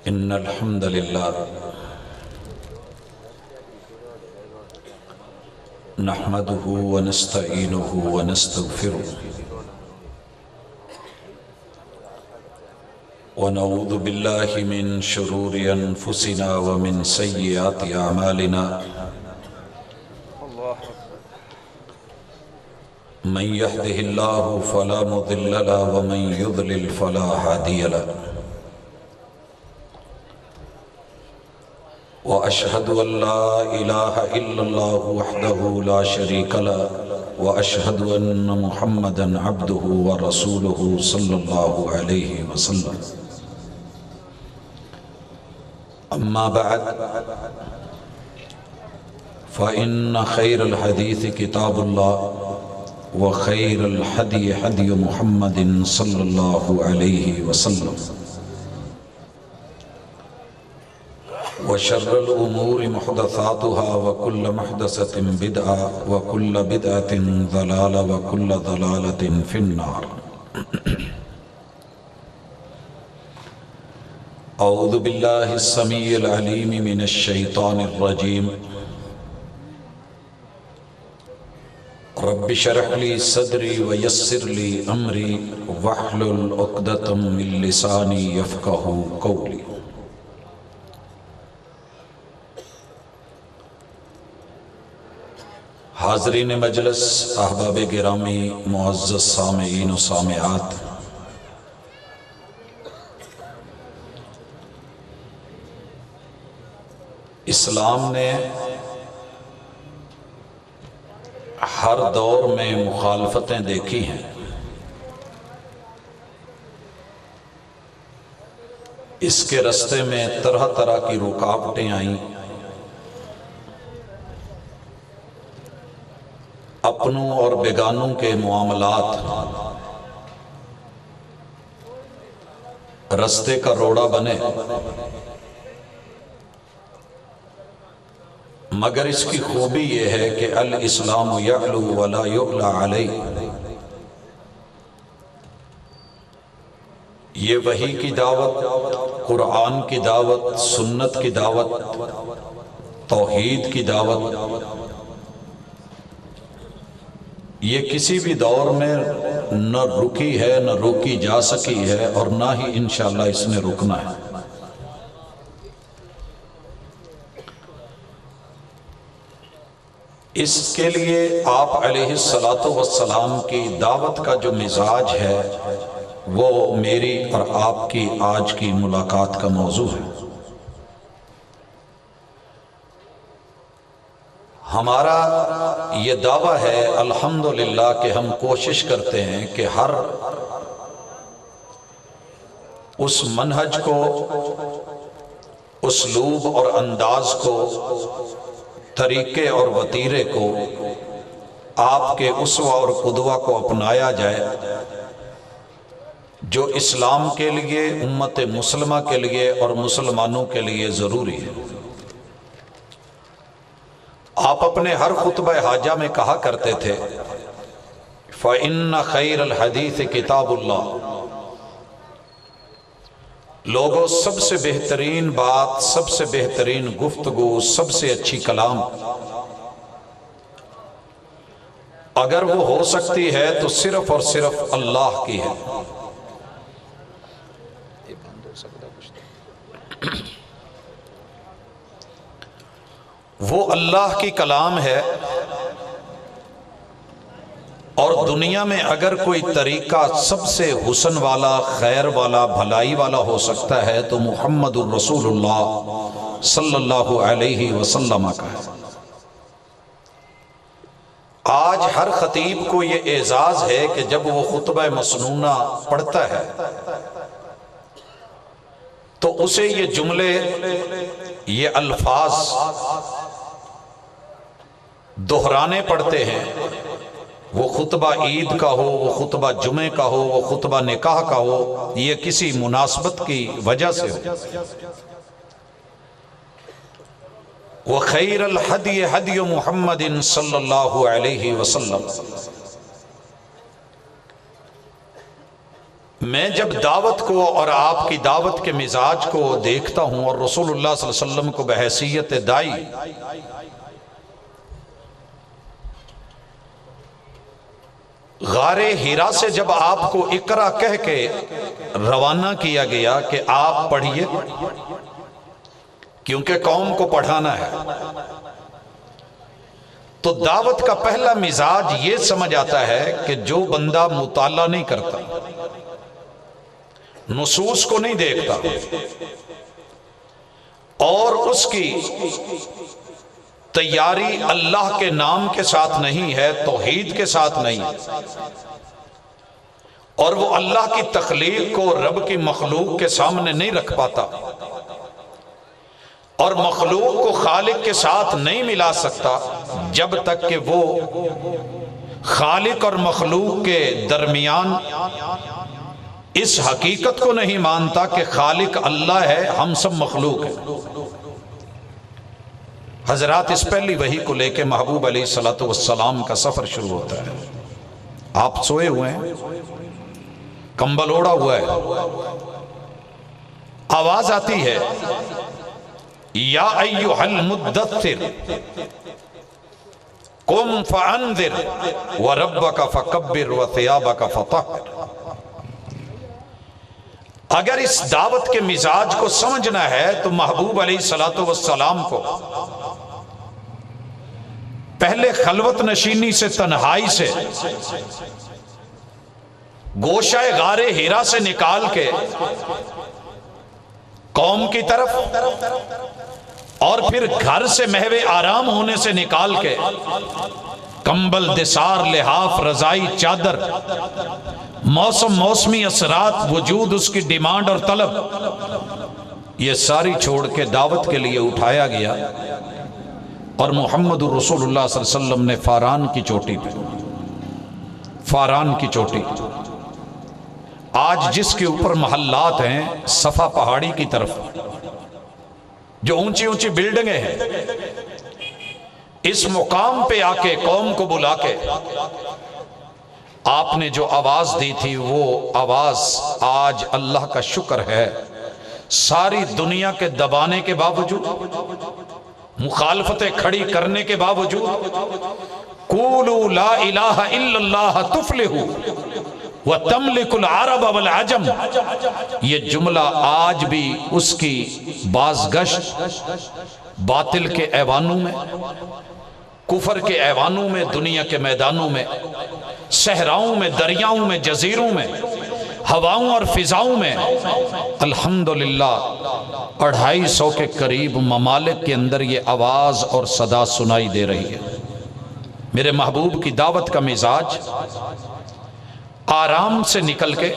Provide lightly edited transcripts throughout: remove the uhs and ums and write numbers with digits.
إن الحمد لله نحمده ونستعينه ونستغفره ونعوذ بالله من شرور أنفسنا ومن سيئات أعمالنا من يهده الله فلا مضل له ومن يضلل فلا هادي له وأشهد أن لا إله إلا الله وحده لا شريك له وأشهد أن محمدا عبده ورسوله صلى الله عليه وسلم أما بعد فإن خير الحديث كتاب الله وخير الهدي هدي محمد صلى الله عليه وسلم وشر الأمور محدثاتها وكل محدثة بدعة وكل بدعة ضلالة وكل ضلالة في النار. أعوذ بالله السميع العليم من الشيطان الرجيم. رب اشرح لي صدري ويسر لي أمري واحلل عقدة من لساني يفقهوا قولي. حاضرین مجلس، احباب گرامی، معزز سامعین و سامعات، اسلام نے ہر دور میں مخالفتیں دیکھی ہیں. اس کے رستے میں طرح طرح کی رکاوٹیں آئیں. اپنوں اور بیگانوں کے معاملات رستے کا روڑا بنے، مگر اس کی خوبی یہ ہے کہ الاسلام یعلو ولا یعلی علیہ. یہ وحی کی دعوت، قرآن کی دعوت، سنت کی دعوت، توحید کی دعوت، یہ کسی بھی دور میں نہ رکی ہے، نہ روکی جا سکی ہے، اور نہ ہی انشاءاللہ اس نے رکنا ہے. اس کے لیے آپ علیہ السلام کی دعوت کا جو مزاج ہے وہ میری اور آپ کی آج کی ملاقات کا موضوع ہے. ہمارا یہ دعویٰ ہے الحمدللہ کہ ہم کوشش کرتے ہیں کہ ہر اس منہج کو، اسلوب اور انداز کو، طریقے اور وتیرے کو، آپ کے اسوہ اور قدوہ کو اپنایا جائے جو اسلام کے لیے، امت مسلمہ کے لیے اور مسلمانوں کے لیے ضروری ہے. آپ اپنے ہر خطبہ حاجہ میں کہا کرتے تھے فَإِنَّ خَيْرَ الْحَدِيثِ كِتَابُ اللَّهِ. لوگوں، سب سے بہترین بات، سب سے بہترین گفتگو، سب سے اچھی کلام اگر وہ ہو سکتی ہے تو صرف اور صرف اللہ کی ہے. وہ اللہ کی کلام ہے، اور دنیا میں اگر کوئی طریقہ سب سے حسن والا، خیر والا، بھلائی والا ہو سکتا ہے تو محمد الرسول اللہ صلی اللہ علیہ وسلم کا ہے. آج ہر خطیب کو یہ اعزاز ہے کہ جب وہ خطبہ مسنونہ پڑھتا ہے تو اسے یہ جملے، یہ الفاظ دہرانے پڑتے ہیں. وہ خطبہ عید کا ہو، وہ خطبہ جمعہ کا ہو، وہ خطبہ نکاح کا ہو، یہ کسی مناسبت کی وجہ سے ہو. وَخَيْرَ الْحَدْيِ هَدْيُ مُحَمَّدٍ صلی اللہ علیہ وسلم. میں جب دعوت کو اور آپ کی دعوت کے مزاج کو دیکھتا ہوں اور رسول اللہ صلی اللہ علیہ وسلم کو بحیثیت دائی غار ہیرا سے جب آپ کو اقرا کہہ کے روانہ کیا گیا کہ آپ پڑھیے، کیونکہ قوم کو پڑھانا ہے، تو دعوت کا پہلا مزاج یہ سمجھ آتا ہے کہ جو بندہ مطالعہ نہیں کرتا، نصوص کو نہیں دیکھتا اور اس کی تیاری اللہ کے نام کے ساتھ نہیں ہے، توحید کے ساتھ نہیں، اور وہ اللہ کی تخلیق کو رب کی مخلوق کے سامنے نہیں رکھ پاتا اور مخلوق کو خالق کے ساتھ نہیں ملا سکتا جب تک کہ وہ خالق اور مخلوق کے درمیان اس حقیقت کو نہیں مانتا کہ خالق اللہ ہے، ہم سب مخلوق ہیں۔ حضرات اس پہلی وحی کو لے کے محبوب علیہ الصلوۃ والسلام کا سفر شروع ہوتا ہے۔ آپ سوئے ہوئے ہیں، کمبل اوڑا ہوا ہے، آواز آتی ہے یا ایھا المدثر قم فانذر وربک فکبر وثیابک فطہر۔ اگر اس دعوت کے مزاج کو سمجھنا ہے تو محبوب علیہ الصلوۃ والسلام کو پہلے خلوت نشینی سے، تنہائی سے، گوشہ غار ہیرا سے نکال کے قوم کی طرف اور پھر گھر سے محو آرام ہونے سے نکال کے کمبل، دسار، لحاف، رضائی، چادر، موسم، موسمی اثرات، وجود، اس کی ڈیمانڈ اور طلب، یہ ساری چھوڑ کے دعوت کے لیے اٹھایا گیا اور محمد رسول اللہ صلی اللہ علیہ وسلم نے فاران کی چوٹی پہ، فاران کی چوٹی آج جس کے اوپر محلات ہیں صفا پہاڑی کی طرف، جو اونچی اونچی بلڈنگیں ہیں، اس مقام پہ آ کے قوم کو بلا کے آپ نے جو آواز دی تھی وہ آواز آج اللہ کا شکر ہے ساری دنیا کے دبانے کے باوجود، مخالفتیں کھڑی کرنے کے باوجود، قولوا لا الہ الا اللہ تفلحوا وَتَمْلِكُ الْعَرَبَ وَالْعَجَمَ، یہ جملہ آج بھی اس کی بازگشت باطل کے ایوانوں میں، کفر کے ایوانوں میں، دنیا کے میدانوں میں، صحراؤں میں، دریاؤں میں، جزیروں میں، ہواؤں اور فضاؤں میں الحمدللہ 250 کے قریب ممالک کے اندر یہ آواز اور صدا سنائی دے رہی ہے۔ میرے محبوب کی دعوت کا مزاج آرام سے نکل کے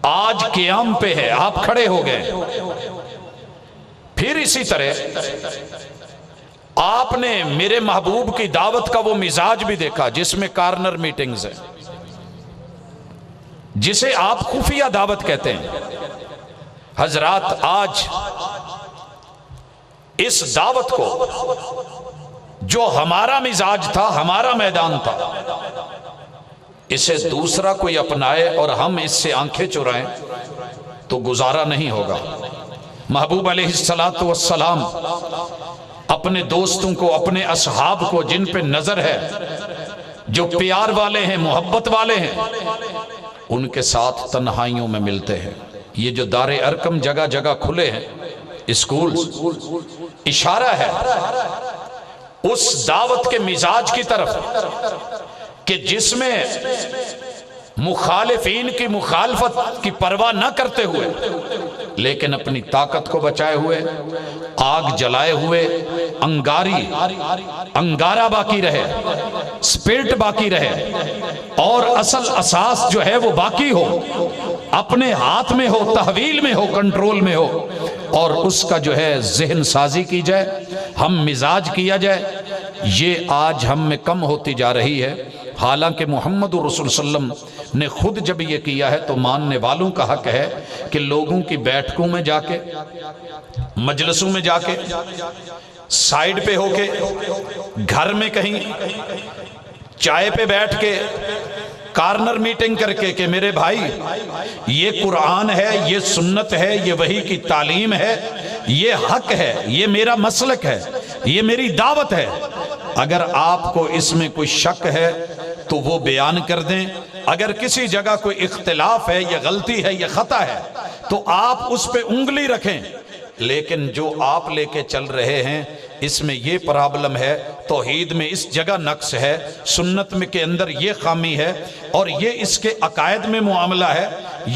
آج قیام پہ ہے، آپ کھڑے ہو گئے۔ پھر اسی طرح آپ نے میرے محبوب کی دعوت کا وہ مزاج بھی دیکھا جس میں کارنر میٹنگز ہیں، جسے آپ خفیہ دعوت کہتے ہیں۔ حضرات آج اس دعوت کو جو ہمارا مزاج تھا، ہمارا میدان تھا، اسے دوسرا کوئی اپنائے اور ہم اس سے آنکھیں چرائیں تو گزارا نہیں ہوگا۔ محبوب علیہ السلام اپنے دوستوں کو، اپنے اصحاب کو جن پہ نظر ہے، جو پیار والے ہیں، محبت والے ہیں، ان کے ساتھ تنہائیوں میں ملتے ہیں۔ یہ جو دار ارقم جگہ جگہ کھلے ہیں، اسکول، اشارہ ہے اس دعوت کے مزاج کی طرف کہ جس میں مخالفین کی مخالفت کی پرواہ نہ کرتے ہوئے لیکن اپنی طاقت کو بچائے ہوئے، آگ جلائے ہوئے، انگارہ باقی رہے، سپرٹ باقی رہے اور اصل اساس جو ہے وہ باقی ہو، اپنے ہاتھ میں ہو، تحویل میں ہو، کنٹرول میں ہو، اور اس کا جو ہے ذہن سازی کی جائے، ہم مزاج کیا جائے۔ یہ آج ہم میں کم ہوتی جا رہی ہے، حالانکہ محمد رسول صلی اللہ علیہ وسلم نے خود جب یہ کیا ہے تو ماننے والوں کا حق ہے کہ لوگوں کی بیٹھکوں میں جا کے، مجلسوں میں جا کے، سائیڈ پہ ہو کے، گھر میں کہیں چائے پہ بیٹھ کے، کارنر میٹنگ کر کے کہ میرے بھائی یہ قرآن ہے، یہ سنت ہے، یہ وحی کی تعلیم ہے، یہ حق ہے، یہ میرا مسلک ہے، یہ میری دعوت ہے، اگر آپ کو اس میں کوئی شک ہے تو وہ بیان کر دیں، اگر کسی جگہ کوئی اختلاف ہے یا غلطی ہے یا خطا ہے تو آپ اس پہ انگلی رکھیں، لیکن جو آپ لے کے چل رہے ہیں اس میں یہ پرابلم ہے، توحید میں اس جگہ نقص ہے، سنت میں کے اندر یہ خامی ہے، اور یہ اس کے عقائد میں معاملہ ہے،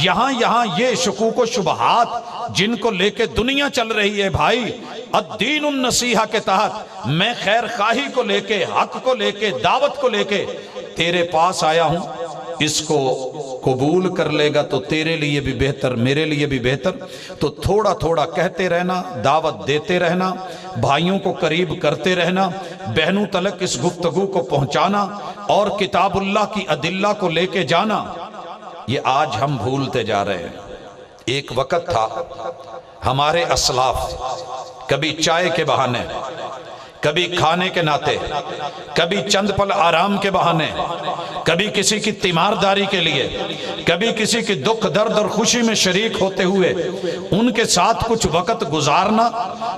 یہاں یہ شکوک و شبہات جن کو لے کے دنیا چل رہی ہے بھائی، الدین النصیحہ کے تحت میں خیر خواہی کو لے کے، حق کو لے کے، دعوت کو لے کے تیرے پاس آیا ہوں، اس کو قبول کر لے گا تو تیرے لیے بھی بہتر، میرے لیے بھی بہتر، تو تھوڑا تھوڑا کہتے رہنا، دعوت دیتے رہنا، بھائیوں کو قریب کرتے رہنا، بہنوں تلک اس گفتگو کو پہنچانا اور کتاب اللہ کی ادلہ کو لے کے جانا، یہ آج ہم بھولتے جا رہے ہیں۔ ایک وقت تھا ہمارے اسلاف کبھی چائے کے بہانے، کبھی کھانے کے ناطے، کبھی چند پل آرام کے بہانے، کبھی کسی کی تیمارداری کے لیے، کبھی کسی کی دکھ درد اور خوشی میں شریک ہوتے ہوئے ان کے ساتھ کچھ وقت گزارنا،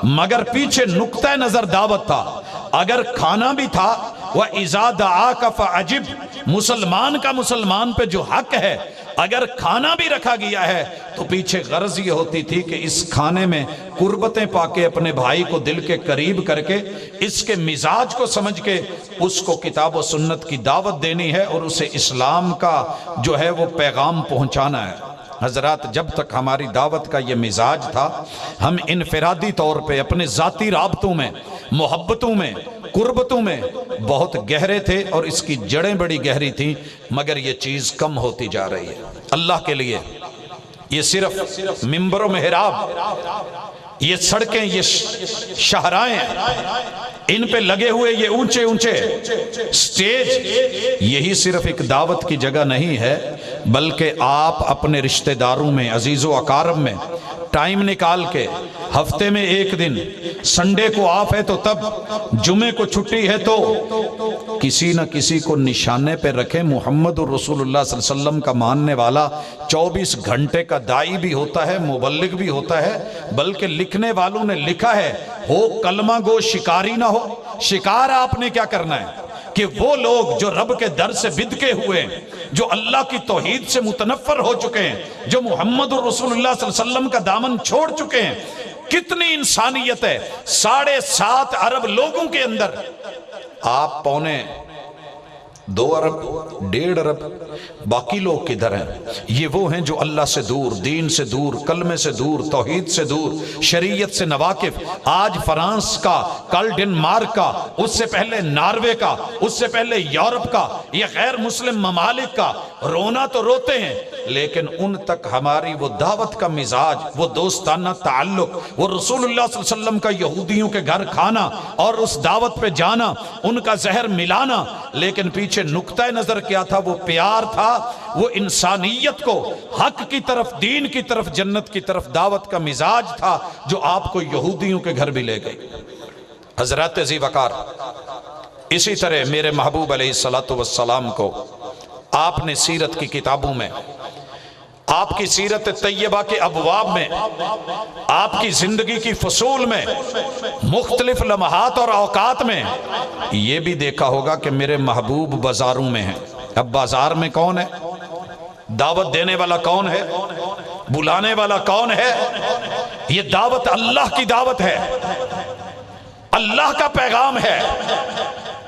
مگر پیچھے نقطہ نظر دعوت تھا۔ اگر کھانا بھی تھا وَإِذَا دَعَاكَ فَعَجِبْ، مسلمان کا مسلمان پہ جو حق ہے اگر کھانا بھی رکھا گیا ہے تو پیچھے غرض یہ ہوتی تھی کہ اس کھانے میں قربتیں پا کے اپنے بھائی کو دل کے قریب کر کے اس کے مزاج کو سمجھ کے اس کو کتاب و سنت کی دعوت دینی ہے اور اسے اسلام کا جو ہے وہ پیغام پہنچانا ہے۔ حضرات، جب تک ہماری دعوت کا یہ مزاج تھا ہم انفرادی طور پہ اپنے ذاتی رابطوں میں، محبتوں میں، قربتوں میں بہت گہرے تھے اور اس کی جڑیں بڑی گہری تھیں، مگر یہ چیز کم ہوتی جا رہی ہے۔ اللہ کے لیے یہ صرف منبر و محراب، یہ سڑکیں، یہ شاہراہیں، ان پہ لگے ہوئے یہ اونچے اونچے سٹیج، یہی صرف ایک دعوت کی جگہ نہیں ہے، بلکہ آپ اپنے رشتہ داروں میں، عزیز و اقارب میں ٹائم نکال کے، ہفتے میں ایک دن، سنڈے کو آف ہے تو تب، جمعے کو چھٹی ہے تو کسی نہ کسی کو نشانے پہ رکھیں۔ محمد الرسول اللہ صلی اللہ علیہ وسلم کا ماننے والا 24 گھنٹے کا داعی بھی ہوتا ہے، مبلغ بھی ہوتا ہے، بلکہ لکھنے والوں نے لکھا ہے، ہو کلمہ گو شکاری نہ ہو۔ شکار آپ نے کیا کرنا ہے کہ وہ لوگ جو رب کے در سے بدکے ہوئے ہیں، جو اللہ کی توحید سے متنفر ہو چکے ہیں، جو محمد الرسول اللہ صلی اللہ علیہ وسلم کا دامن چھوڑ چکے ہیں، کتنی انسانیت ہے 7.5 ارب لوگوں کے اندر، آپ 2 ارب 1.5 ارب، باقی لوگ کدھر ہیں؟ یہ وہ ہیں جو اللہ سے دور، دین سے دور، کلمے سے دور، توحید سے دور، شریعت سے نواقف۔ آج فرانس کا، کل ڈنمارک کا، اس سے پہلے ناروے کا، اس سے پہلے یورپ کا، یہ غیر مسلم ممالک کا رونا تو روتے ہیں، لیکن ان تک ہماری وہ دعوت کا مزاج، وہ دوستانہ تعلق، وہ رسول اللہ صلی اللہ علیہ وسلم کا یہودیوں کے گھر کھانا اور اس دعوت پہ جانا، ان کا زہر ملانا، لیکن پیچھے نقطہ نظر کیا تھا؟ وہ پیار تھا، وہ انسانیت کو حق کی طرف، دین کی طرف، جنت کی طرف دعوت کا مزاج تھا، جو آپ کو یہودیوں کے گھر بھی لے گئی۔ حضرات ذی وقار، اسی طرح میرے محبوب علیہ السلام کو آپ نے سیرت کی کتابوں میں، آپ کی سیرت طیبہ کے ابواب میں، آپ کی زندگی کی فصول میں، مختلف لمحات اور اوقات میں یہ بھی دیکھا ہوگا کہ میرے محبوب بازاروں میں ہیں۔ اب بازار میں کون ہے؟ دعوت دینے والا کون ہے؟ بلانے والا کون ہے؟ یہ دعوت اللہ کی دعوت ہے، اللہ کا پیغام ہے،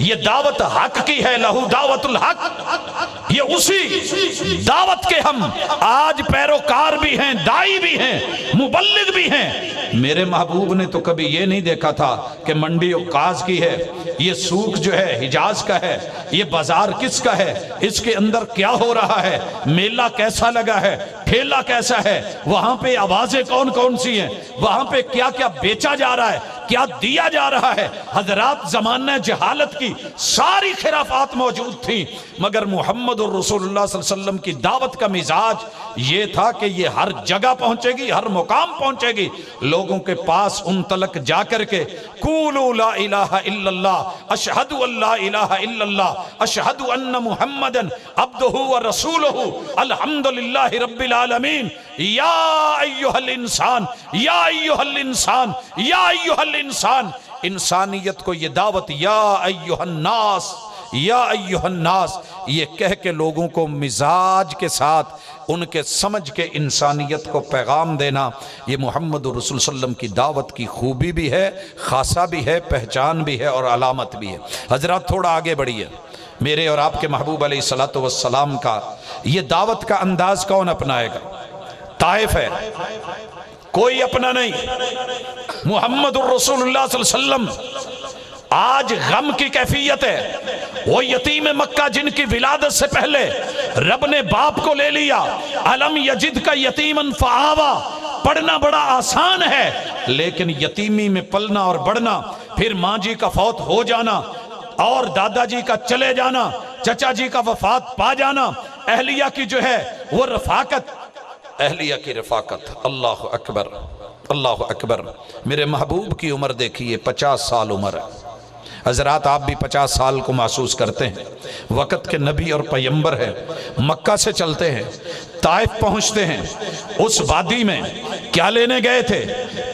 یہ دعوت حق کی ہے، لہو دعوت الحق۔ یہ اسی دعوت کے ہم آج پیروکار بھی ہیں، دائی بھی ہیں، مبلغ بھی ہیں۔ میرے محبوب نے تو کبھی یہ نہیں دیکھا تھا کہ منڈی عکاظ کی ہے، یہ سوق جو ہے حجاز کا ہے، یہ بازار کس کا ہے، اس کے اندر کیا ہو رہا ہے، میلہ کیسا لگا ہے، ٹھیلا کیسا ہے، وہاں پہ آوازیں کون کون سی ہیں، وہاں پہ کیا کیا بیچا جا رہا ہے، کیا دیا جا رہا ہے؟ حضرات زمانہ جہالت کی ساری خرافات موجود تھیں، مگر محمد الرسول اللہ صلی اللہ علیہ وسلم کی دعوت کا مزاج یہ تھا کہ یہ ہر جگہ پہنچے گی، ہر مقام پہنچے گی، لوگوں کے پاس ان تلک جا کر کے قولوا لا الہ الا اللہ اشہد ان لا الہ الا اللہ اشہد ان محمدن عبدہ ورسولہ الحمدللہ رب العالمین یا ایہا الانسان یا ایہا الانسان یا ایہا الانسان، انسانیت کو یہ دعوت یا ایہا الناس یا ایہا الناس یہ کہہ کے لوگوں کو مزاج کے ساتھ ان کے سمجھ کے انسانیت کو پیغام دینا، یہ محمد رسول صلی اللہ علیہ وسلم کی دعوت کی خوبی بھی ہے، خاصہ بھی ہے، پہچان بھی ہے اور علامت بھی ہے۔ حضرات تھوڑا آگے بڑھیے، میرے اور آپ کے محبوب علیہ السلام کا یہ دعوت کا انداز کون اپنائے گا؟ طائف ہے، کوئی اپنا نہیں۔ محمد الرسول اللہ صلی اللہ علیہ وسلم آج غم کی کیفیت ہے، وہ یتیم مکہ جن کی ولادت سے پہلے رب نے باپ کو لے لیا، الم یجد کا یتیمن فآوا، پڑھنا بڑا آسان ہے، لیکن یتیمی میں پلنا اور بڑھنا، پھر ماں جی کا فوت ہو جانا اور دادا جی کا چلے جانا، چچا جی کا وفات پا جانا، اہلیہ کی جو ہے وہ رفاقت، اہلیہ کی رفاقت، اللہ اکبر اللہ اکبر۔ میرے محبوب کی عمر دیکھیے 50 سال عمر ہے۔ حضرات آپ بھی 50 سال کو محسوس کرتے ہیں، وقت کے نبی اور پیمبر ہے، مکہ سے چلتے ہیں، طائف پہنچتے ہیں، اس وادی میں کیا لینے گئے تھے؟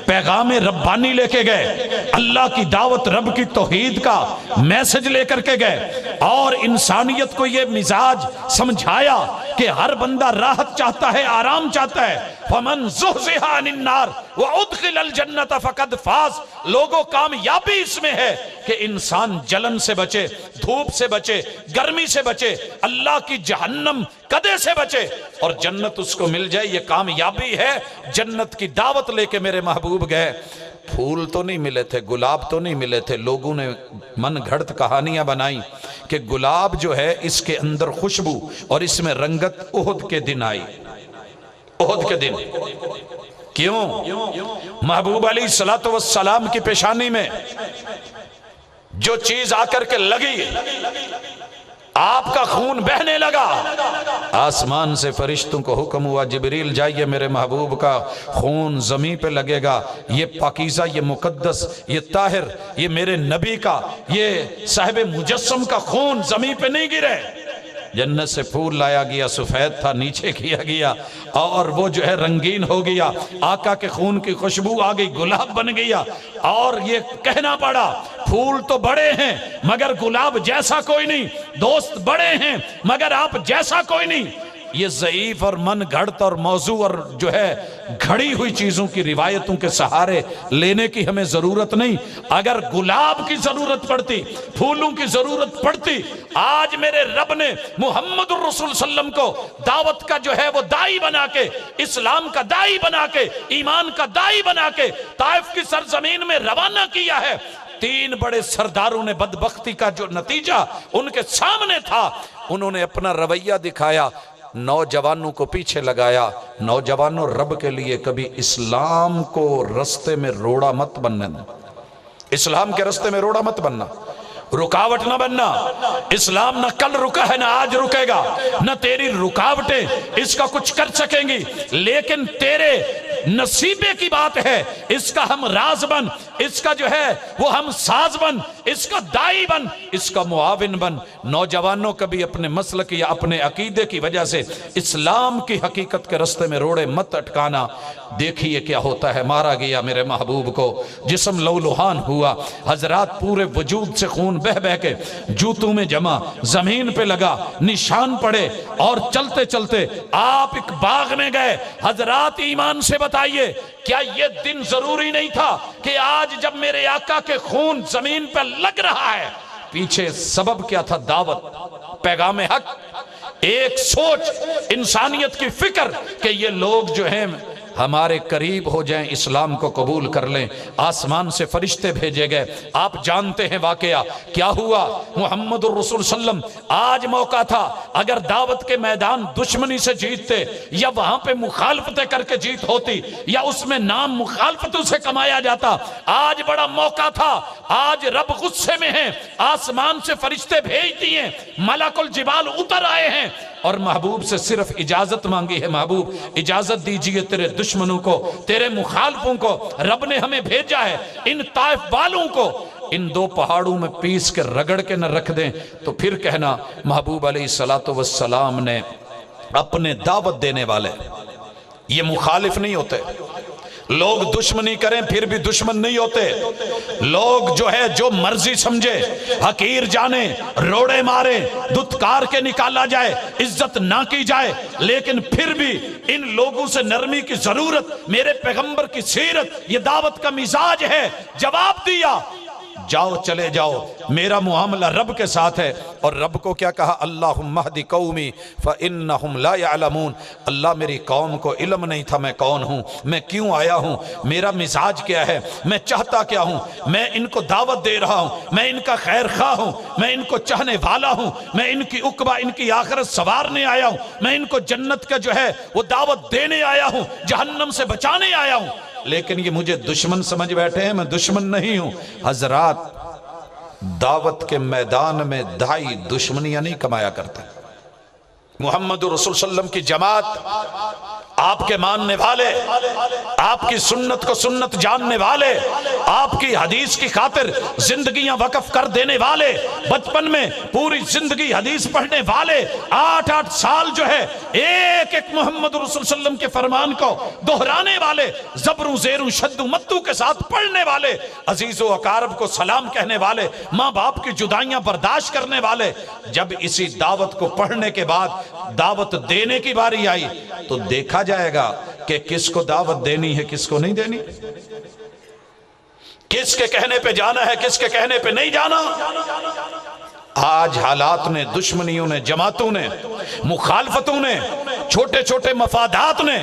پیغام ربانی لے کے گئے، اللہ کی دعوت، رب کی توحید کا میسج لے کر کے گئے، اور انسانیت کو یہ مزاج سمجھایا کہ ہر بندہ راحت چاہتا ہے، آرام چاہتا ہے۔ فَمَنْ زُحْزِحَ عَنِ النَّارِ وَأُدْخِلَ الْجَنَّةَ فَقَدْ فَازَ، لوگوں کامیابی اس میں ہے کہ انسان جلن سے بچے، دھوپ سے بچے، گرمی سے بچے، اللہ کی جہنم کدے سے بچے اور جنت اس کو مل جائے، یہ کامیابی ہے۔ جنت کی دعوت لے کے میرے محبوب گئے، پھول تو نہیں ملے تھے، گلاب تو نہیں ملے تھے، لوگوں نے من گھڑت کہانیاں بنائی کہ گلاب جو ہے اس کے اندر خوشبو اور اس میں رنگت احد کے دن آئی، احد کے دن۔ کیوں؟ محبوب علیہ السلام کی پیشانی میں جو چیز آ کر کے لگی، آپ کا خون بہنے لگا، آسمان سے فرشتوں کو حکم ہوا جبریل جائیے میرے محبوب کا خون زمین پہ لگے گا، یہ پاکیزہ، یہ مقدس، یہ طاہر، یہ میرے نبی کا، یہ صاحب مجسم کا خون زمین پہ نہیں گرے۔ جنت سے پھول لایا گیا، سفید تھا، نیچے کیا گیا اور وہ جو ہے رنگین ہو گیا، آقا کے خون کی خوشبو آ گئی، گلاب بن گیا۔ اور یہ کہنا پڑا پھول تو بڑے ہیں مگر گلاب جیسا کوئی نہیں، دوست بڑے ہیں مگر آپ جیسا کوئی نہیں۔ یہ ضعیف اور من گھڑت اور موضوع اور جو ہے گھڑی ہوئی چیزوں کی روایتوں کے سہارے لینے کی ہمیں ضرورت نہیں۔ اگر گلاب کی ضرورت پڑتی، پھولوں کی ضرورت پڑتی، آج میرے رب نے محمد الرسول صلی اللہ علیہ وسلم کو دعوت کا جو ہے وہ دائی بنا کے، اسلام کا دائی بنا کے، ایمان کا دائی بنا کے طائف کی سرزمین میں روانہ کیا ہے۔ 3 بڑے سرداروں نے بدبختی کا جو نتیجہ ان کے سامنے تھا، انہوں نے اپنا رویہ دکھایا، نوجوانوں کو پیچھے لگایا۔ نوجوانوں، رب کے لیے کبھی اسلام کو رستے میں روڑا مت بننا، اسلام کے رستے میں روڑا مت بننا، رکاوٹ نہ بننا۔ اسلام نہ کل رکا ہے نہ آج رکے گا، نہ تیری رکاوٹیں اس کا کچھ کر سکیں گی، لیکن تیرے نصیبے کی بات ہے، اس کا ہم راز بن، اس کا جو ہے وہ ہم ساز بن، اس کا دائی بن، اس کا معاون بن۔ نوجوانوں کبھی اپنے مسلک یا اپنے عقیدے کی وجہ سے اسلام کی حقیقت کے رستے میں روڑے مت اٹکانا۔ دیکھیے کیا ہوتا ہے، مارا گیا میرے محبوب کو، جسم لہولہان ہوا، حضرات پورے وجود سے خون بہ بہ کے جوتوں میں جمع، زمین پہ لگا، نشان پڑے، اور چلتے چلتے آپ ایک باغ میں گئے۔ حضرات ایمان سے بتائیے، کیا یہ دن ضروری نہیں تھا کہ آج جب میرے آقا کے خون زمین پہ لگ رہا ہے، پیچھے سبب کیا تھا؟ دعوت، پیغام حق، ایک سوچ، انسانیت کی فکر کہ یہ لوگ جو ہیں ہمارے قریب ہو جائیں، اسلام کو قبول کر لیں۔ آسمان سے فرشتے بھیجے گئے۔ آپ جانتے ہیں واقعہ کیا ہوا؟ محمد الرسول صلی اللہ علیہ وسلم آج موقع تھا، اگر دعوت کے میدان دشمنی سے جیتتے یا وہاں پہ مخالفتیں کر کے جیت ہوتی یا اس میں نام مخالفتوں سے کمایا جاتا، آج بڑا موقع تھا۔ آج رب غصے میں ہیں، آسمان سے فرشتے بھیج دیے، ملک الجبال اتر آئے ہیں اور محبوب سے صرف اجازت مانگی ہے، محبوب اجازت دیجئے تیرے دشمنوں کو، تیرے مخالفوں کو رب نے ہمیں بھیجا ہے، ان طائف والوں کو ان دو پہاڑوں میں پیس کے رگڑ کے نہ رکھ دیں۔ تو پھر کہنا محبوب علیہ السلام نے اپنے دعوت دینے والے، یہ مخالف نہیں ہوتے، لوگ دشمنی کریں پھر بھی دشمن نہیں ہوتے، لوگ جو ہے جو مرضی سمجھے، حقیر جانے، روڑے مارے، دھتکار کے نکالا جائے، عزت نہ کی جائے، لیکن پھر بھی ان لوگوں سے نرمی کی ضرورت، میرے پیغمبر کی سیرت یہ دعوت کا مزاج ہے۔ جواب دیا، جاؤ چلے جاؤ، میرا معاملہ رب کے ساتھ ہے۔ اور رب کو کیا کہا؟ اللہم اہد قومی فانہم لا یعلمون، اللہ میری قوم کو علم نہیں تھا میں کون ہوں، میں کیوں آیا ہوں، میرا مزاج کیا ہے، میں چاہتا کیا ہوں، میں ان کو دعوت دے رہا ہوں، میں ان کا خیر خواہ ہوں، میں ان کو چاہنے والا ہوں، میں ان کی عقبہ ان کی آخرت سنوارنے آیا ہوں، میں ان کو جنت کا جو ہے وہ دعوت دینے آیا ہوں، جہنم سے بچانے آیا ہوں، لیکن یہ مجھے دشمن سمجھ بیٹھے ہیں، میں دشمن نہیں ہوں۔ حضرات، دعوت کے میدان میں داعی دشمنیاں نہیں کمایا کرتے۔ محمد رسول صلی اللہ علیہ وسلم کی جماعت، آپ کے ماننے والے، آپ کی سنت کو سنت جاننے والے، آپ کی حدیث کی خاطر زندگیاں وقف کر دینے والے، بچپن میں پوری زندگی حدیث پڑھنے والے، 8 سال جو ہے ایک ایک محمد رسول صلی اللہ علیہ وسلم کے فرمان کو دہرانے والے، زبروں زیروں شدوں متوں کے ساتھ پڑھنے والے، عزیز و اقارب کو سلام کہنے والے، ماں باپ کی جدائیاں برداشت کرنے والے، جب اسی دعوت کو پڑھنے کے بعد دعوت دینے کی باری آئی تو دیکھا جائے گا کہ کس کو دعوت دینی ہے کس کو نہیں دینی، کس کے کہنے پہ جانا ہے کس کے کہنے پہ نہیں جانا۔ آج حالات نے، دشمنیوں نے، جماعتوں نے، مخالفتوں نے، چھوٹے چھوٹے مفادات نے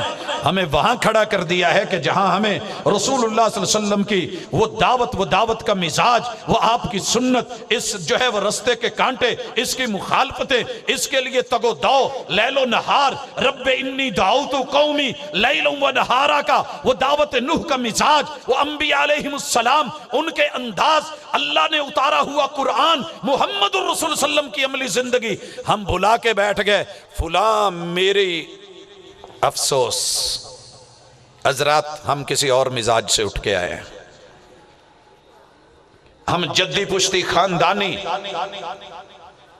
ہمیں وہاں کھڑا کر دیا ہے کہ جہاں ہمیں رسول اللہ صلی اللہ علیہ وسلم کی وہ دعوت کا مزاج، وہ آپ کی سنت، اس جو ہے وہ رستے کے کانٹے، اس کی مخالفتیں، اس کے لیے تگ و دو، لیل و نہار، رب انی دعوت قومی لیل و نہارا کا وہ دعوت نوح کا مزاج، وہ انبیاء علیہم السلام ان کے انداز، اللہ نے اتارا ہوا قرآن، محمد الرسول صلی اللہ علیہ وسلم کی عملی زندگی، ہم بھلا کے بیٹھ گئے فلاں میری افسوس۔ حضرات، ہم کسی اور مزاج سے اٹھ کے آئے ہیں، ہم جدی پشتی خاندانی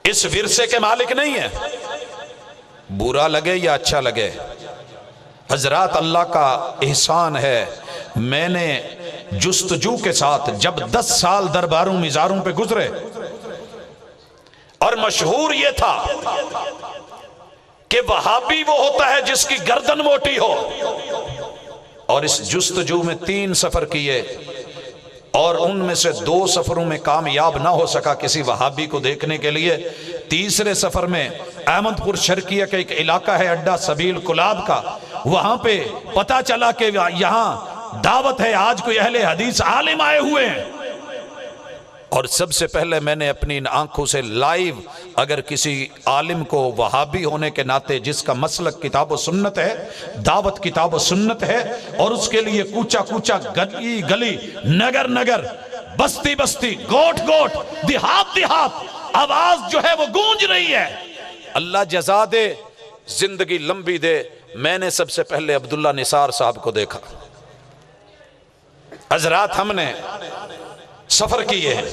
اس ورثے کے مالک نہیں ہیں، برا لگے یا اچھا لگے۔ حضرات، اللہ کا احسان ہے، میں نے جستجو کے ساتھ جب 10 سال درباروں مزاروں پہ گزرے اور مشہور یہ تھا کہ وہابی وہ ہوتا ہے جس کی گردن موٹی ہو، اور اس جستجو میں 3 سفر کیے اور ان میں سے 2 سفروں میں کامیاب نہ ہو سکا کسی وہابی کو دیکھنے کے لیے۔ تیسرے سفر میں احمد پور شرقیہ کا ایک علاقہ ہے اڈا سبیل کلاب کا، وہاں پہ پتا چلا کہ یہاں دعوت ہے، آج کوئی اہل حدیث عالم آئے ہوئے ہیں، اور سب سے پہلے میں نے اپنی ان آنکھوں سے لائیو اگر کسی عالم کو وہابی ہونے کے ناطے جس کا مسلک کتاب و سنت ہے، دعوت کتاب و سنت ہے، اور اس کے لیے کوچا کوچا، گلی گلی، نگر نگر، بستی بستی، گوٹ گوٹ، دیہات دیہات آواز جو ہے وہ گونج رہی ہے، اللہ جزا دے، زندگی لمبی دے، میں نے سب سے پہلے عبداللہ نثار صاحب کو دیکھا۔ حضرات، ہم نے سفر کیے ہیں،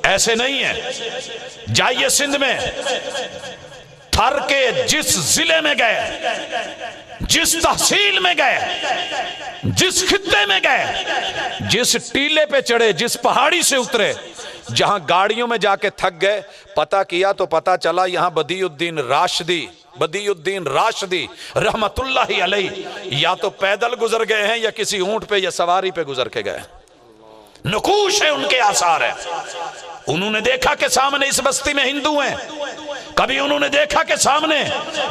ایسے نہیں ہیں، جائیے سندھ میں، تھر کے جس ضلع میں گئے، جس تحصیل میں گئے، جس خطے میں گئے، جس ٹیلے پہ چڑھے، جس پہاڑی سے اترے، جہاں گاڑیوں میں جا کے تھک گئے، پتہ کیا تو پتہ چلا یہاں بدیع الدین راشدی رحمت اللہ علیہ یا تو پیدل گزر گئے ہیں یا کسی اونٹ پہ یا سواری پہ گزر کے گئے، نقوش ہے ان کے آثار ہے۔ انہوں نے دیکھا کہ سامنے اس بستی میں ہندو ہیں، کبھی انہوں نے دیکھا کہ سامنے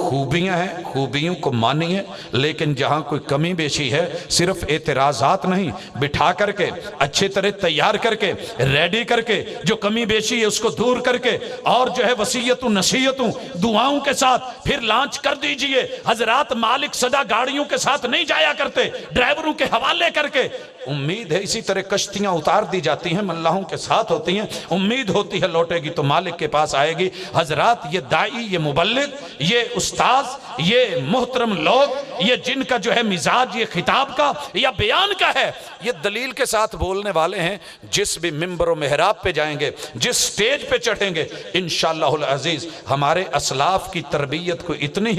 خوبیاں ہیں خوبیوں کو مانیے، لیکن جہاں کوئی کمی بیشی ہے صرف اعتراضات نہیں، بٹھا کر کے اچھے طرح تیار کر کے ریڈی کر کے جو کمی بیشی ہے اس کو دور کر کے اور جو ہے وصیتوں نصیحتوں دعاؤں کے ساتھ پھر لانچ کر دیجئے۔ حضرات مالک صدا گاڑیوں کے ساتھ نہیں جایا کرتے، ڈرائیوروں کے حوالے کر کے۔ امید ہے اسی طرح کشتیاں اتار دی جاتی ہیں، ملاحوں کے ساتھ ہوتی ہیں، امید ہوتی ہے لوٹے گی تو مالک کے پاس آئے گی۔ حضرات یہ دائی، یہ مبلغ، یہ استاذ، یہ محترم لوگ، یہ جن کا جو ہے مزاج یہ خطاب کا یا بیان کا ہے، یہ دلیل کے ساتھ بولنے والے ہیں۔ جس بھی منبر و محراب پہ جائیں گے، جس سٹیج پہ چڑھیں گے، انشاءاللہ العزیز ہمارے اسلاف کی تربیت کو اتنی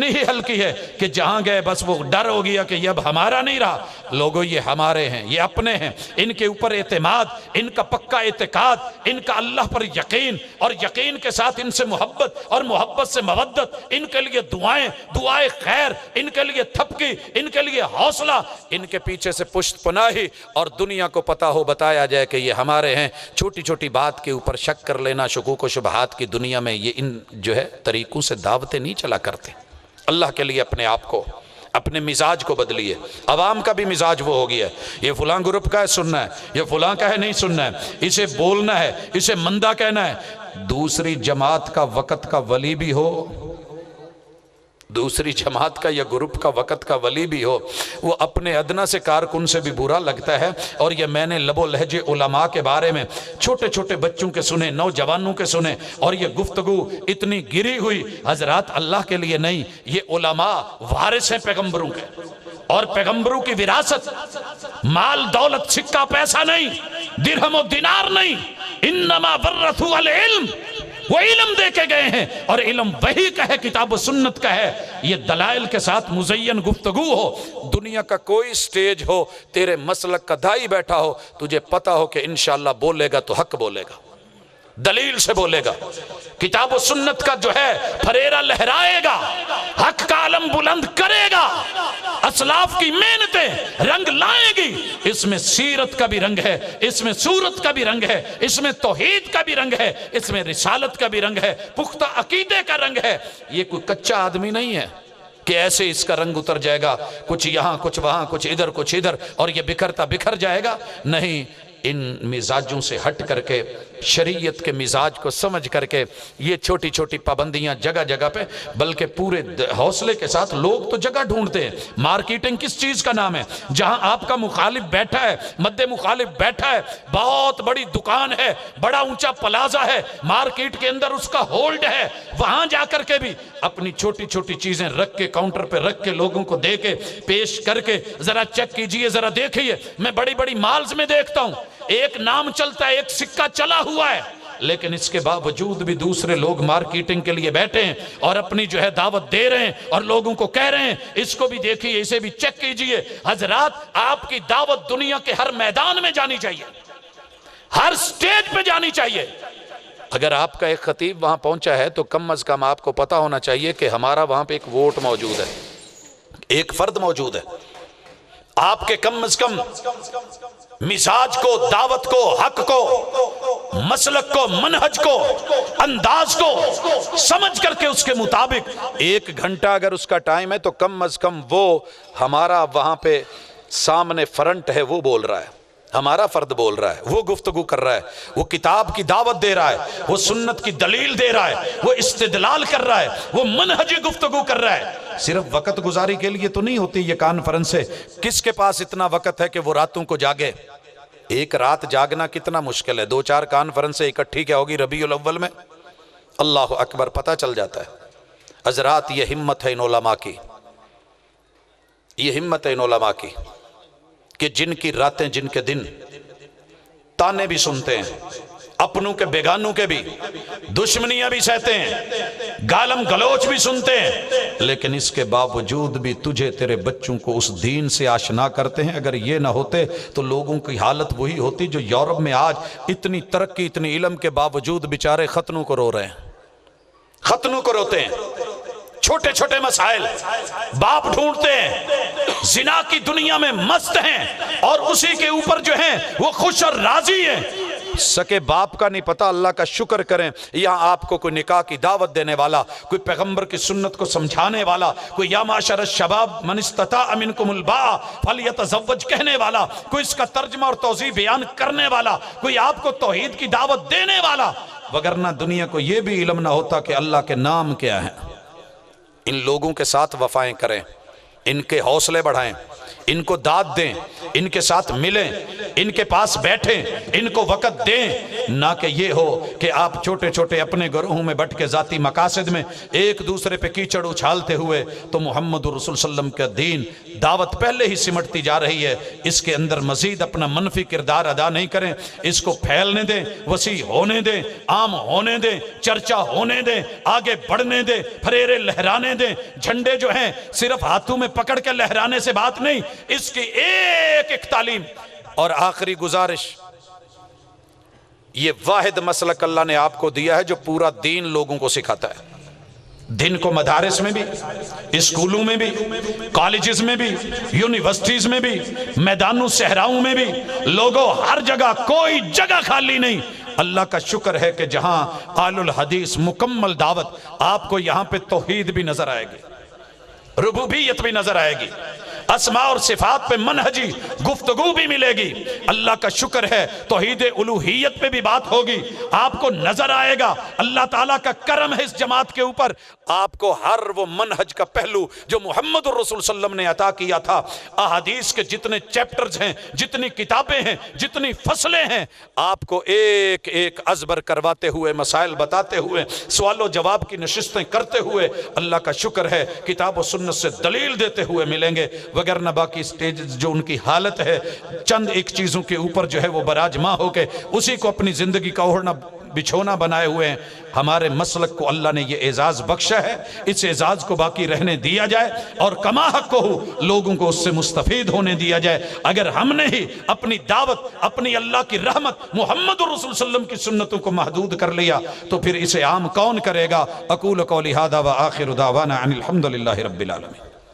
ہی ہلکی ہے کہ جہاں گئے بس وہ ڈر ہو گیا کہ یہ اب ہمارا نہیں رہا، لوگوں یہ ہمارے ہیں، یہ اپنے ہیں، ان کے اوپر اعتماد، ان کا پکا اعتقاد، ان کا اللہ پر یقین، اور یقین کے ساتھ ان سے محبت اور محبت سے مودت، ان کے لیے دعائیں خیر، ان کے لیے تھپکی، ان کے لیے حوصلہ، ان کے پیچھے سے پشت پناہی، اور دنیا کو پتا ہو بتایا جائے کہ یہ ہمارے ہیں۔ چھوٹی چھوٹی بات کے اوپر شک کر لینا، شکوک و شبہات کی دنیا میں یہ ان جو ہے طریقوں سے دعوتیں نہیں چلا کرتے۔ اللہ کے لیے اپنے آپ کو، اپنے مزاج کو بدلیے۔ عوام کا بھی مزاج وہ ہو گیا ہے، یہ فلاں گروپ کا ہے سننا ہے، یہ فلاں کا ہے نہیں سننا ہے، اسے بولنا ہے، اسے مندہ کہنا ہے۔ دوسری جماعت کا وقت کا ولی بھی ہو، دوسری جماعت کا یا گروپ کا وقت کا ولی بھی ہو، وہ اپنے ادنا سے کارکن سے بھی برا لگتا ہے۔ اور یہ میں نے لب و لہجے علماء کے بارے میں چھوٹے چھوٹے بچوں کے سنے، نوجوانوں کے سنے، اور یہ گفتگو اتنی گری ہوئی۔ حضرات اللہ کے لیے نہیں، یہ علماء وارث ہیں پیغمبروں کے، اور پیغمبروں کی وراثت مال دولت سکہ پیسہ نہیں، درہم و دینار نہیں، انما ورثوا العلم، وہ علم دے کے گئے ہیں، اور علم وہی کا ہے، کتاب و سنت کا ہے۔ یہ دلائل کے ساتھ مزین گفتگو ہو، دنیا کا کوئی سٹیج ہو، تیرے مسلک کا دائی بیٹھا ہو، تجھے پتا ہو کہ انشاءاللہ بولے گا تو حق بولے گا، دلیل سے بولے گا، کتاب و سنت کا جو ہے پھریرا لہرائے گا، حق کا علم بلند کرے گا، اسلاف کی محنتیں رنگ لائیں گی۔ اس میں سیرت کا بھی رنگ ہے، اس میں صورت کا بھی رنگ ہے، اس میں توحید کا بھی رنگ ہے، اس میں رسالت کا بھی رنگ ہے، پختہ عقیدے کا رنگ ہے۔ یہ کوئی کچا آدمی نہیں ہے کہ ایسے اس کا رنگ اتر جائے گا، کچھ یہاں کچھ وہاں کچھ ادھر کچھ ادھر، اور یہ بکھرتا بکھر جائے گا۔ نہیں، ان مزاجوں سے ہٹ کر کے، شریعت کے مزاج کو سمجھ کر کے، یہ چھوٹی چھوٹی پابندیاں جگہ جگہ پہ، بلکہ پورے حوصلے کے ساتھ لوگ تو جگہ ڈھونڈتے ہیں۔ مارکیٹنگ کس چیز کا نام ہے؟ جہاں آپ کا مخالف بیٹھا ہے، مد مخالف بیٹھا ہے، بہت بڑی دکان ہے، بڑا اونچا پلازا ہے، مارکیٹ کے اندر اس کا ہولڈ ہے، وہاں جا کر کے بھی اپنی چھوٹی چھوٹی چیزیں رکھ کے، کاؤنٹر پہ رکھ کے، لوگوں کو دے کے، پیش کر کے، ذرا چیک کیجئے، ذرا دیکھئے۔ میں بڑی بڑی مالز میں دیکھتا ہوں، ایک نام چلتا ہے، ایک سکہ چلا ہوا ہے، لیکن اس کے باوجود بھی دوسرے لوگ مارکیٹنگ کے لیے بیٹھے ہیں اور اپنی جو ہے دعوت دے رہے ہیں اور لوگوں کو کہہ رہے ہیں اس کو بھی دیکھیے، اسے بھی چیک کیجئے۔ حضرات، آپ کی دعوت دنیا کے ہر میدان میں جانی چاہیے، ہر سٹیج پہ جانی چاہیے۔ اگر آپ کا ایک خطیب وہاں پہنچا ہے تو کم از کم آپ کو پتا ہونا چاہیے کہ ہمارا وہاں پہ ایک ووٹ موجود ہے، ایک فرد موجود ہے۔ آپ کے کم از کم مزاج کو، دعوت کو، حق کو، مسلک کو، منہج کو، انداز کو سمجھ کر کے اس کے مطابق 1 گھنٹہ اگر اس کا ٹائم ہے تو کم از کم وہ ہمارا وہاں پہ سامنے فرنٹ ہے، وہ بول رہا ہے، ہمارا فرد بول رہا ہے، وہ گفتگو کر رہا ہے، وہ کتاب کی دعوت دے رہا ہے، وہ سنت کی دلیل دے رہا ہے، وہ استدلال کر رہا ہے، وہ منہجی گفتگو کر رہا ہے۔ صرف وقت گزاری کے لیے تو نہیں ہوتی یہ کانفرنس ہے۔ کس کے پاس اتنا وقت ہے کہ وہ راتوں کو جاگے؟ ایک رات جاگنا کتنا مشکل ہے، 2-4 کانفرنسیں اکٹھی کیا ہوگی ربیع الاول میں، اللہ اکبر، پتہ چل جاتا ہے۔ حضرات، یہ ہمت ہے ان علماء کی، یہ ہمت ہے ان علماء کی کہ جن کی راتیں جن کے دن تانے بھی سنتے ہیں، اپنوں کے بیگانوں کے بھی، دشمنیاں بھی سہتے ہیں، گالم گلوچ بھی سنتے ہیں، لیکن اس کے باوجود بھی تجھے تیرے بچوں کو اس دین سے آشنا کرتے ہیں۔ اگر یہ نہ ہوتے تو لوگوں کی حالت وہی ہوتی جو یورپ میں آج اتنی ترقی، اتنی علم کے باوجود بیچارے ختنوں کو رو رہے ہیں، ختنوں کو روتے ہیں۔ چھوٹے چھوٹے مسائل باپ ڈھونڈتے ہیں، زنا کی دنیا میں مست ہیں اور اسی کے اوپر جو ہیں وہ خوش اور راضی ہیں۔ سکے باپ کا نہیں پتا، اللہ کا شکر کریں یہاں آپ کو کوئی نکاح کی دعوت دینے والا، کوئی پیغمبر کی سنت کو سمجھانے والا، کوئی یا معاشر الشباب من استطاع منکم الباء فلیتزوج کہنے والا، کوئی اس کا ترجمہ اور توضیح بیان کرنے والا، کوئی آپ کو توحید کی دعوت دینے والا، وگرنہ دنیا کو یہ بھی علم نہ ہوتا کہ اللہ کے نام کیا ہیں۔ ان لوگوں کے ساتھ وفائیں کریں، ان کے حوصلے بڑھائیں، ان کو داد دیں، ان کے ساتھ ملیں، ان کے پاس بیٹھیں، ان کو وقت دیں، نہ کہ یہ ہو کہ آپ چھوٹے چھوٹے اپنے گروہوں میں بٹ کے ذاتی مقاصد میں ایک دوسرے پہ کیچڑ اچھالتے ہوئے۔ تو محمد رسول صلی اللہ علیہ وسلم کا دین دعوت پہلے ہی سمٹتی جا رہی ہے، اس کے اندر مزید اپنا منفی کردار ادا نہیں کریں، اس کو پھیلنے دیں، وسیع ہونے دیں، عام ہونے دیں، چرچا ہونے دیں، آگے بڑھنے دیں، پھریرے لہرانے دیں۔ جھنڈے جو ہیں صرف ہاتھوں میں پکڑ کے لہرانے سے بات نہیں، اس کی ایک ایک تعلیم۔ اور آخری گزارش، یہ واحد مسلک اللہ نے آپ کو دیا ہے جو پورا دین لوگوں کو سکھاتا ہے۔ دین کو مدارس میں بھی، اسکولوں میں بھی، کالجز میں بھی، یونیورسٹیز میں بھی، میدانوں صحراؤں میں بھی، لوگوں ہر جگہ، کوئی جگہ خالی نہیں۔ اللہ کا شکر ہے کہ جہاں آل الحدیث مکمل دعوت، آپ کو یہاں پہ توحید بھی نظر آئے گی، ربوبیت بھی نظر آئے گی، اسماء اور صفات پہ منہجی گفتگو بھی ملے گی۔ اللہ کا شکر ہے توحید الوہیت پہ بھی بات ہوگی، آپ کو نظر آئے گا۔ اللہ تعالیٰ کا کرم ہے اس جماعت کے اوپر، آپ کو ہر وہ منہج کا پہلو جو محمد الرسول صلی اللہ علیہ وسلم نے عطا کیا تھا، احادیث کے جتنے چیپٹرز ہیں، جتنی کتابیں ہیں، جتنی فصلیں ہیں، آپ کو ایک ایک ازبر کرواتے ہوئے، مسائل بتاتے ہوئے، سوال و جواب کی نشستیں کرتے ہوئے، اللہ کا شکر ہے کتاب و سنت سے دلیل دیتے ہوئے ملیں گے۔ وگرنہ باقی سٹیجز جو ان کی حالت ہے، چند ایک چیزوں کے اوپر جو ہے وہ براجماں ہو کے اسی کو اپنی زندگی کا اوڑھنا بچھونا بنائے ہوئے ہیں۔ ہمارے مسلک کو اللہ نے یہ اعزاز بخشا ہے، اس اعزاز کو باقی رہنے دیا جائے اور کما حق کو لوگوں کو اس سے مستفید ہونے دیا جائے۔ اگر ہم نے ہی اپنی دعوت، اپنی اللہ کی رحمت، محمد الرسول صلی اللہ علیہ وسلم کی سنتوں کو محدود کر لیا تو پھر اسے عام کون کرے گا؟ اقول قولی ھذا وآخر دعوانا ان الحمد للہ رب العالمین۔